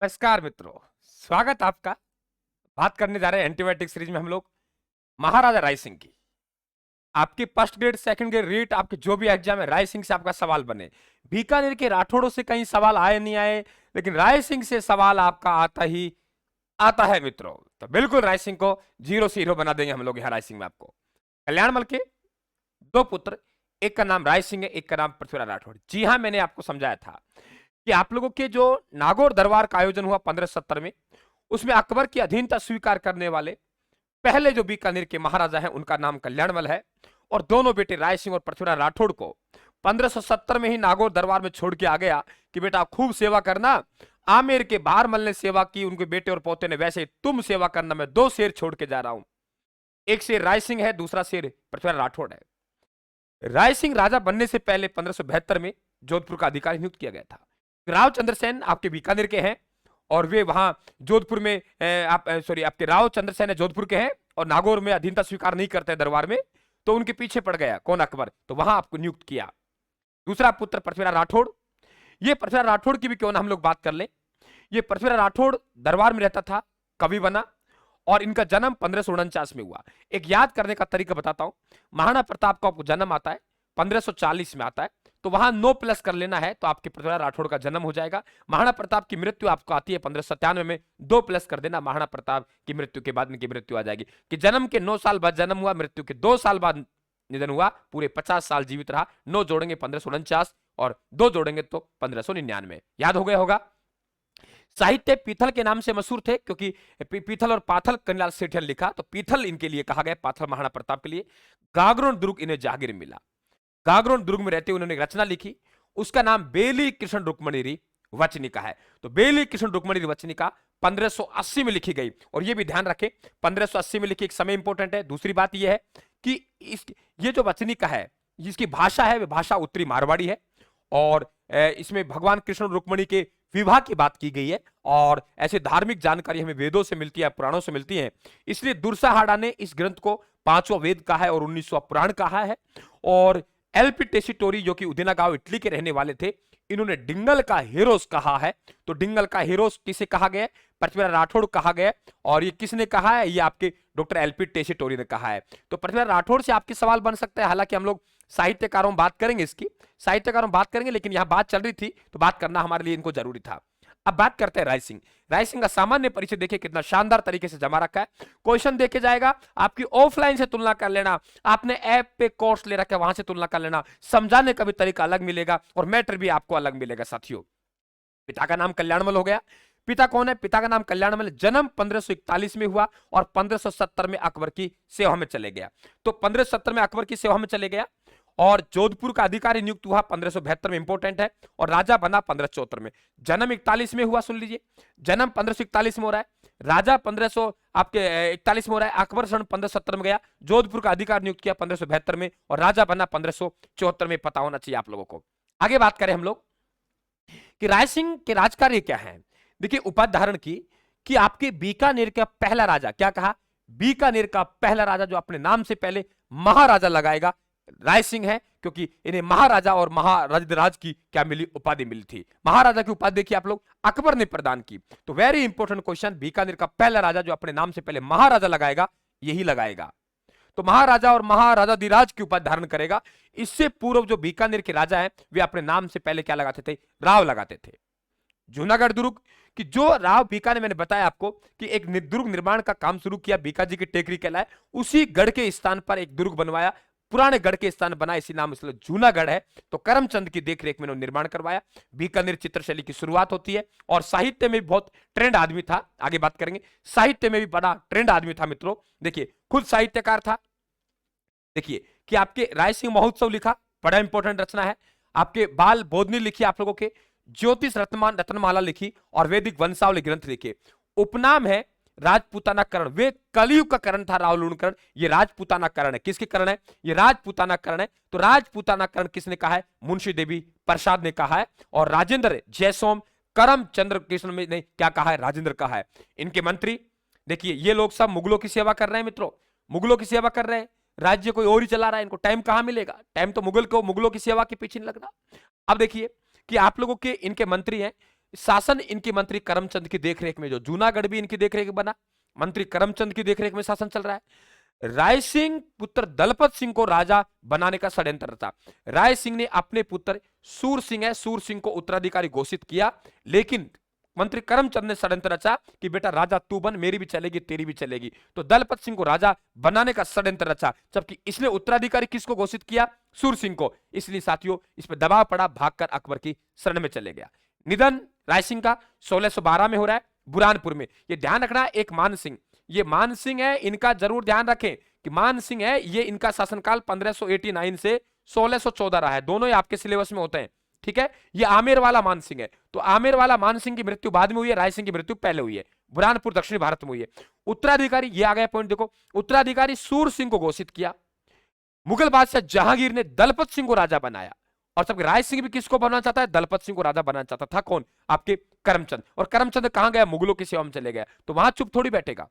नमस्कार मित्रों, स्वागत आपका। बात करने जा रहे हैं एंटीबायोटिक सीरीज में हम लोग महाराजा राय सिंह की। आपकी first grade second grade REET आपके जो भी एग्जाम है राय सिंह से आपका सवाल बने। बीकानेर के राठौड़ों से कहीं सवाल आए नहीं आए, लेकिन राय सिंह से सवाल आपका आता ही आता है मित्रों। तो बिल्कुल राय सिंह को जीरो से हीरो बना देंगे हम लोग यहाँ राय सिंह में। आपको कल्याणमल के दो पुत्र, एक का नाम राय सिंह है, एक का नाम पृथ्वीराज राठौड़। जी हाँ, मैंने आपको समझाया था कि आप लोगों के जो नागौर दरबार का आयोजन हुआ 1570 में, उसमें अकबर की अधीनता स्वीकार करने वाले पहले जो बीकानेर के महाराजा हैं उनका नाम कल्याणमल है। और दोनों बेटे राय सिंह और पृथ्वीराज राठौड़ को 1570 में ही नागौर दरबार में छोड़ के आ गया कि बेटा खूब सेवा करना। आमेर के बहारमल ने सेवा की उनके बेटे और पोते ने, वैसे तुम सेवा करना। मैं दो शेर छोड़ के जा रहा हूं, एक शेर राय सिंह है, दूसरा शेर पृथ्वीराज राठौड़ है। राय सिंह राजा बनने से पहले 1572 में जोधपुर का अधिकारी नियुक्त किया गया था। राव चंद्रसेन आपके बीकानेर के हैं और वे वहां जोधपुर में आपके राव चंद्रसेन जोधपुर के हैं और नागौर में अधीनता स्वीकार नहीं करते दरबार में, तो उनके पीछे पड़ गया कौन, अकबर, तो वहां आपको नियुक्त किया। दूसरा पुत्र पृथ्वीराज राठौड़। ये पृथ्वीराज राठौड़ की भी क्यों ना हम लोग बात कर लें। ये पृथ्वीराज राठौड़ दरबार में रहता था, कवि बना और इनका जन्म 1549 में हुआ। एक याद करने का तरीका बताता हूं। महाराणा प्रताप का आपको जन्म आता है 1540 में आता है, तो वहां 9 प्लस कर लेना है तो आपके पृथ्वीराज राठौड़ का जन्म हो जाएगा। महाराणा प्रताप की मृत्यु आपको आती है 1597 में, 2 प्लस कर देना, महाराणा प्रताप की मृत्यु के बाद इनकी मृत्यु आ जाएगी। कि जन्म के 9 साल बाद जन्म हुआ, मृत्यु के 2 साल बाद निधन हुआ, पूरे 50 साल जीवित रहा। 9 जोड़ेंगे 1549 और 2 जोड़ेंगे तो 1599। याद हो गया होगा। साहित्य पीथल के नाम से मशहूर थे क्योंकि पीथल और पाथल कन्याल सेठ ने लिखा, तो पीथल इनके लिए कहा गया, पाथल महाराणा प्रताप के लिए। गागरोन दुर्ग इन्हें जागीर मिला। गागरोन दुर्ग में रहते हुए उन्होंने रचना लिखी, उसका नाम बेली कृष्ण रुक्मणी वचनिका है। तो बेली कृष्ण रुक्मणी वचनिका 1580 में लिखी गई। और यह भी ध्यान रखें 1580 में लिखी, एक समय इंपॉर्टेंट है। दूसरी बात यह है कि ये जो वचनिका है, जिसकी भाषा है वह भाषा उत्तरी मारवाड़ी है और इसमें भगवान कृष्ण रुक्मणी के विवाह की बात की गई है और ऐसे धार्मिक जानकारी हमें वेदों से मिलती है, पुराणों से मिलती है। इसलिए दुर्साहाड़ा ने इस ग्रंथ को 5वां वेद कहा है और 19वां पुराण कहा है। और एलपी टेसिटोरी जो कि उदिना गांव इटली के रहने वाले थे, इन्होंने डिंगल का हीरोस कहा है। तो डिंगल का हीरोस किसे कहा गया? पृथ्वीराज राठौड़ कहा गया। और ये किसने कहा है? ये आपके डॉक्टर एलपी टेसिटोरी ने कहा है। तो पृथ्वीराज राठौड़ से आपके सवाल बन सकता है। हालांकि हम लोग साहित्यकारों बात करेंगे, इसकी साहित्यकारों बात करेंगे, लेकिन यहां बात चल रही थी तो बात करना हमारे लिए इनको जरूरी था। अब बात करते हैं राय सिंह। राय सिंह का सामान्य परिचय देखिए कितना शानदार तरीके से जमा रखा है। क्वेश्चन देखे जाएगा, आपकी ऑफलाइन से तुलना कर लेना, आपने ऐप पे कोर्स ले रखा है वहां से तुलना कर लेना, समझाने का भी तरीका अलग मिलेगा और मैटर भी आपको अलग मिलेगा। साथियों, पिता का नाम कल्याणमल हो गया। पिता कौन है? पिता का नाम कल्याणमल, जन्म 1541 में हुआ और 1570 में अकबर की सेवा में चले गया। तो 1570 में अकबर की सेवा में चले गया और जोधपुर का अधिकारी नियुक्त हुआ 1572 में, इंपोर्टेंट है, और राजा बना 1574 में। जन्म 41 में हुआ, सुन लीजिए, जन्म 1541 में हो रहा है, राजा 1500 आपके 41 में हो रहा है, अकबर सन 1570 में गया, जोधपुर का अधिकार नियुक्त किया 1572 में और राजा बना 1574 में। पता होना चाहिए आप लोगों को। आगे बात करें हम लोग कि राय सिंह के राजकार्य क्या है। देखिए उपाधि धारण की कि आपके बीकानेर का पहला राजा, क्या कहा? बीकानेर का पहला राजा जो अपने नाम से पहले महाराजा लगाएगा, राय सिंह है, क्योंकि इन्हें महाराजा और महाराज की क्या मिली? उपाधि मिली थी। महाराजा की उपाधि देखिए आप लोग, अकबर ने प्रदान की। तो वेरी इंपॉर्टेंट क्वेश्चन, बीकानेर का पहला राजा जो अपने नाम से पहले महाराजा लगाएगा, यही लगाएगा। तो महाराजा और महाराजाधिराज की उपाधि धारण करेगा। इससे पूर्व जो बीकानेर के राजा हैं वे अपने नाम से पहले क्या लगाते थे? राव लगाते थे। जूनागढ़ दुर्ग कि जो राव बीकानेर, मैंने बताया आपको कि एक दुर्ग निर्माण का काम शुरू किया, बीकाजी की टेकरी कहलाए, उसी गढ़ के स्थान पर एक दुर्ग बनवाया, पुराने गढ़ के स्थान बना, इसी नाम इसलिए जूनागढ़ है। तो करमचंद की देखरेख में उन्होंने निर्माण करवाया। बीकानेर चित्रशैली की शुरुआत होती है और साहित्य में भी बहुत ट्रेंड आदमी था, आगे बात करेंगे। साहित्य में भी बड़ा ट्रेंड आदमी था मित्रों। देखिए खुद साहित्यकार था। देखिए कि आपके राय सिंह महोत्सव लिखा, बड़ा इंपॉर्टेंट रचना है। आपके बाल बोधनी लिखी, आप लोगों के ज्योतिष रत्नमाला लिखी और वैदिक वंशावली ग्रंथ लिखे। उपनाम है राजपूताना करण, वे कलयुग का करण था रावलूणकरण, ये राजपूताना करण है। किसके करण है? ये राजपूताना करण है। तो राजपूताना करण किसने कहा है? मुंशी देवी प्रसाद ने कहा है। और राजेंद्र जयसोम करमचंद्र कृष्ण ने क्या कहा है? राजेंद्र कहा है। इनके मंत्री देखिए, ये लोग सब मुगलों की सेवा कर रहे हैं मित्रों, मुगलों की सेवा कर रहे हैं। राज्य कोई और ही चला रहा है, इनको टाइम कहां मिलेगा? टाइम तो मुगलों की सेवा के पीछे नहीं लगना। अब देखिए कि आप लोगों के इनके मंत्री हैं शासन इनकी मंत्री करमचंद की देखरेख में, जो जूनागढ़ भी इनकी देखरेख में बना, मंत्री करमचंद की देखरेख में शासन चल रहा है। राय सिंह पुत्र दलपत सिंह को राजा बनाने का षड्यंत्र था। राय सिंह ने अपने पुत्र सूर सिंह है, सूर सिंह को उत्तराधिकारी घोषित किया, लेकिन मंत्री करमचंद ने षड्यंत्र रचा कि बेटा राजा तू बन, मेरी भी चलेगी तेरी भी चलेगी। तो दलपत सिंह को राजा बनाने का षड्यंत्र रचा, जबकि इसने उत्तराधिकारी किसको घोषित किया? सूर सिंह को। इसलिए साथियों इस पर दबाव पड़ा, भागकर अकबर की शरण में चले गया। निधन राय सिंह का 1612 में हो रहा है बुरहानपुर में। ये ध्यान रखना, एक मान सिंह, ये मान सिंह है, इनका जरूर ध्यान रखें कि मान सिंह है, ये इनका शासनकाल 1589 से 1614 रहा है। दोनों ही आपके सिलेबस में होते हैं, ठीक है। ये आमेर वाला मान सिंह है, तो आमेर वाला मान सिंह की मृत्यु बाद में हुई है, राय सिंह की मृत्यु पहले हुई है, बुरहानपुर दक्षिणी भारत में हुई है। उत्तराधिकारी, ये आ गया पॉइंट देखो, उत्तराधिकारी सूर सिंह को घोषित किया। मुगल बादशाह जहांगीर ने दलपत सिंह को राजा बनाया, और जबकि राय सिंह भी किसको बनाना चाहता है? दलपत सिंह को राजा बनाना चाहता था। कौन? आपके करमचंद। और करमचंद कहां गया? मुगलों की सेवा में चले गया, तो वहां चुप थोड़ी बैठेगा,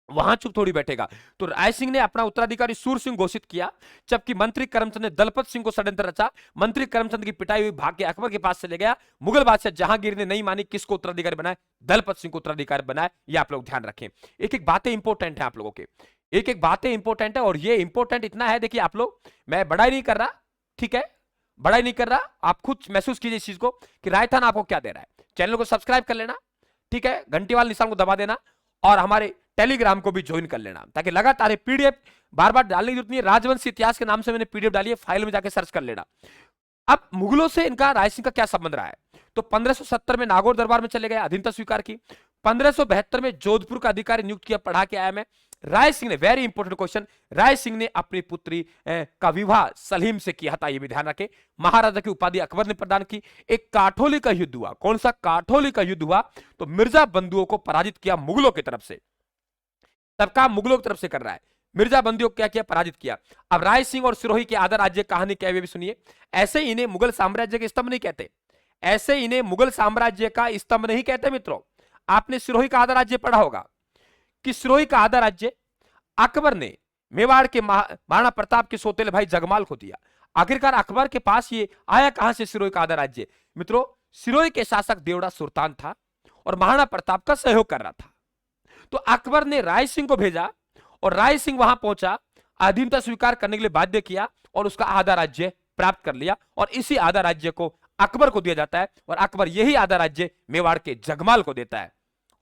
वहां चुप थोड़ी बैठेगा। तो राय सिंह ने अपना उत्तराधिकारी सूर सिंह घोषित किया, जबकि मंत्री करमचंद ने दलपत सिंह को षड्यंत्र रचा। मंत्री करमचंद की पिटाई हुई, भाग के अकबर के पास चले गया। मुगल बादशाह जहांगीर ने नहीं मानी, किसको उत्तराधिकारी बनाया? दलपत सिंह को उत्तराधिकारी बनाया। ये आप लोग ध्यान रखें, एक एक बातें इंपॉर्टेंट है आप लोगों के, एक एक बातें इंपॉर्टेंट है। और ये इंपॉर्टेंट इतना है, देखिए आप लोग, मैं बड़ाई नहीं कर रहा, ठीक है, बड़ाई नहीं कर रहा, आप खुद महसूस कीजिए इस चीज को कि रायथान आपको क्या दे रहा है। चैनल को सब्सक्राइब कर लेना, ठीक है, घंटी वाले निशान को दबा देना, और हमारे टेलीग्राम को भी ज्वाइन कर लेना, ताकि लगातार पीडीएफ बार बार डालने की जरूरत नहीं है। राजवंश इतिहास के नाम से मैंने पीडीएफ डाली है, फाइल में जाके सर्च कर लेना। अब मुगलों से इनका राय सिंह का क्या संबंध रहा है? तो 1570 में नागौर दरबार में चले गए, अधीनता स्वीकार की। 1572 में जोधपुर का अधिकारी नियुक्त किया, पढ़ा के आया मैं। राय सिंह ने, very important question, Rai Singh ने अपनी पुत्री का विवाह सलीम से किया था, ये भी ध्यान रखें। महाराजा की उपाधि अकबर ने प्रदान की। एक काठोली का युद्ध हुआ, कौन सा? काठोली का युद्ध हुआ, तो मिर्जा बंधुओं को पराजित किया मुगलों की तरफ से। तब काम मुगलों की तरफ से कर रहा है, मिर्जा बंदियों को क्या किया? पराजित किया। अब राय सिंह और सिरोही के आदर राज्य कहानी क्या है भी सुनिए। ऐसे इन्हें मुगल साम्राज्य के स्तंभ नहीं कहते, ऐसे इन्हें मुगल साम्राज्य का स्तंभ नहीं कहते मित्रों। आपने सिरोही का आदर राज्य पढ़ा होगा कि सिरोही का आदर राज्य अकबर ने मेवाड़ के महाराणा प्रताप के सौतेले भाई जगमाल को दिया। आखिरकार अकबर के पास ये आया कहां से सिरोही का आदर राज्य? मित्रों, सिरोही के शासक देवड़ा सुल्तान था और महाराणा प्रताप का सहयोग कर रहा था। तो अकबर ने राय सिंह को भेजा, और राय सिंह वहां पहुंचा, अधीनता स्वीकार करने के लिए बाध्य किया, और उसका आधा राज्य प्राप्त कर लिया, और इसी आधा राज्य को अकबर को दिया जाता है, और अकबर यही आधा राज्य मेवाड़ के जगमाल को देता है।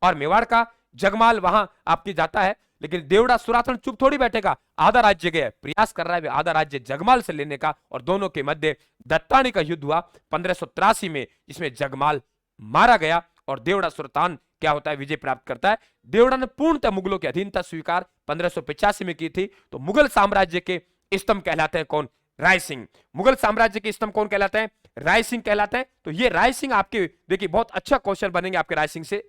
और मेवाड़ का जगमाल वहां आपकी जाता है, लेकिन देवड़ा सुराथन चुप थोड़ी बैठेगा, आधा राज्य गए, प्रयास कर रहा है आधा राज्य जगमाल से लेने का। और दोनों के मध्य दत्तानी का युद्ध हुआ 1583 में, जिसमें जगमाल मारा गया और देवड़ा सुल्तान क्या होता है? विजय प्राप्त करता है। देवड़ा ने पूर्णतः मुगलों की अधीनता स्वीकार 1585 में की थी। तो मुगल साम्राज्य के स्तंभ कहलाते हैं कौन? राय सिंह। मुगल साम्राज्य के स्तंभ कौन कहलाते हैं? राय सिंह कहलाते हैं। तो ये राय सिंह आपके, देखिए बहुत अच्छा क्वेश्चन बनेंगे आपके राय सिंह से।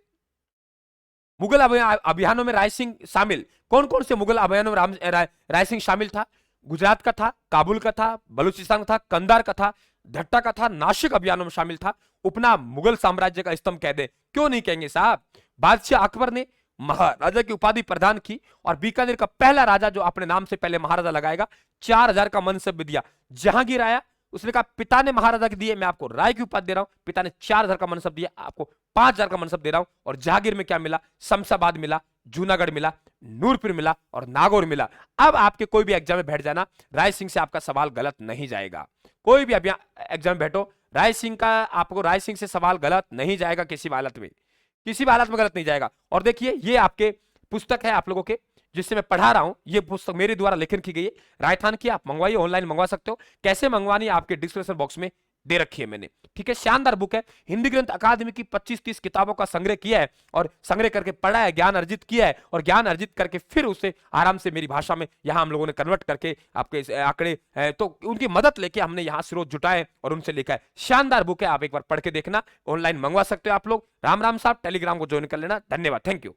मुगल अभियानों में राय सिंह शामिल, कौन कौन से मुगल अभियानों में राय सिंह शामिल था? गुजरात का था, काबुल का था, बलूचिस्तान का था, कंधार का था, धट्टा का था, नासिक अभियानों में शामिल था। उपनाम मुगल साम्राज्य का स्तंभ कह दे, क्यों नहीं कहेंगे साहब? बादशाह अकबर ने महाराजा की उपाधि प्रदान की, और बीकानेर का पहला राजा जो अपने नाम से पहले महाराजा लगाएगा, 4000 का मनसब भी दिया। जहांगीर आया, उसने कहा पिता ने महाराजा के दिए, मैं आपको राय की उपाधि दे रहा हूं, पिता ने 4000 का मनसब दिया, आपको 5000 का मनसब दे रहा हूं। और जहांगीर में क्या मिला? शमशाबाद मिला, जूनागढ़ मिला, नूरपुर मिला, और नागौर मिला। अब आपके कोई भी एग्जाम में बैठ जाना, राय सिंह से आपका सवाल गलत नहीं जाएगा। कोई भी एग्जाम में बैठो, राय सिंह का, आपको राय सिंह से सवाल गलत नहीं जाएगा, किसी भी हालत में, किसी भी हालत में गलत नहीं जाएगा। और देखिए ये आपके पुस्तक है आप लोगों के, जिससे मैं पढ़ा रहा हूं, ये पुस्तक मेरे द्वारा लेखन की गई है, रायथान की। आप मंगवाइए, ऑनलाइन मंगवा सकते हो। कैसे मंगवानी है आपके डिस्क्रिप्शन बॉक्स में दे रखी है मैंने, ठीक है। शानदार बुक है, हिंदी ग्रंथ अकादमी की 25-30 किताबों का संग्रह किया है, और संग्रह करके पढ़ा है, ज्ञान अर्जित किया है, और ज्ञान अर्जित करके फिर उसे आराम से मेरी भाषा में यहाँ हम लोगों ने कन्वर्ट करके आपके आंकड़े, तो उनकी मदद लेके हमने यहाँ स्रोत जुटाए और उनसे लिखा है। शानदार बुक है, आप एक बार पढ़ के देखना। ऑनलाइन मंगवा सकते हो आप लोग। राम राम साहब, टेलीग्राम को ज्वाइन कर लेना। धन्यवाद, थैंक यू।